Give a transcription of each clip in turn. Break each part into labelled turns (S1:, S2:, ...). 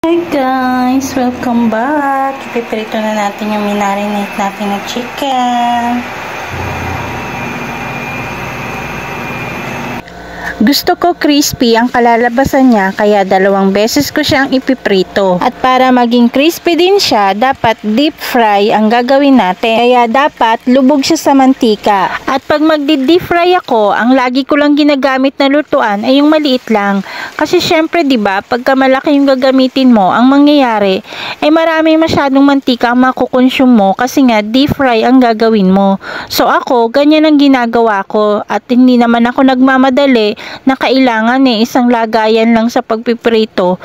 S1: Hi guys! Welcome back! Ipiprito na natin yung minarinate natin na chicken. Gusto ko crispy ang kalalabasan niya, kaya 2 beses ko siyang ipiprito. At para maging crispy din siya, dapat deep fry ang gagawin natin. Kaya dapat lubog siya sa mantika. At pag magdi-deep fry ako, ang lagi ko lang ginagamit na lutuan ay yung maliit lang. Kasi syempre 'di ba, pagka malaki yung gagamitin mo, ang mangyayari ay marami masyadong mantika ang makukonsume mo kasi nga deep fry ang gagawin mo. So ako, ganyan ang ginagawa ko at hindi naman ako nagmamadali na kailangan isang lagayan lang sa pagpiprito.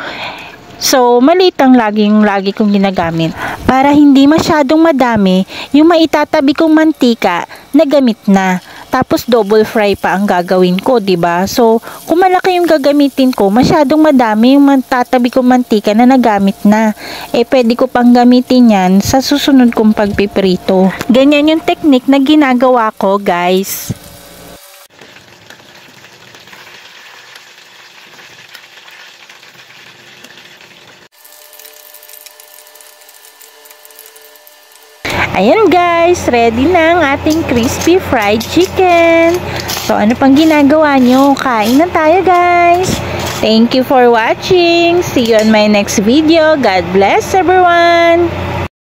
S1: So, maliit ang lagi kong ginagamit. Para hindi masyadong madami, yung maitatabi kong mantika na gamit na. Tapos double fry pa ang gagawin ko, 'di ba? So, kung malaki yung gagamitin ko, masyadong madami yung matatabi kong mantika na nagamit na. Pwede ko pang gamitin 'yan sa susunod kong pagpiprito. Ganyan yung technique na ginagawa ko, guys. Ayan guys, ready na ang ating crispy fried chicken. So, ano pang ginagawa nyo? Kain na tayo guys. Thank you for watching. See you on my next video. God bless everyone.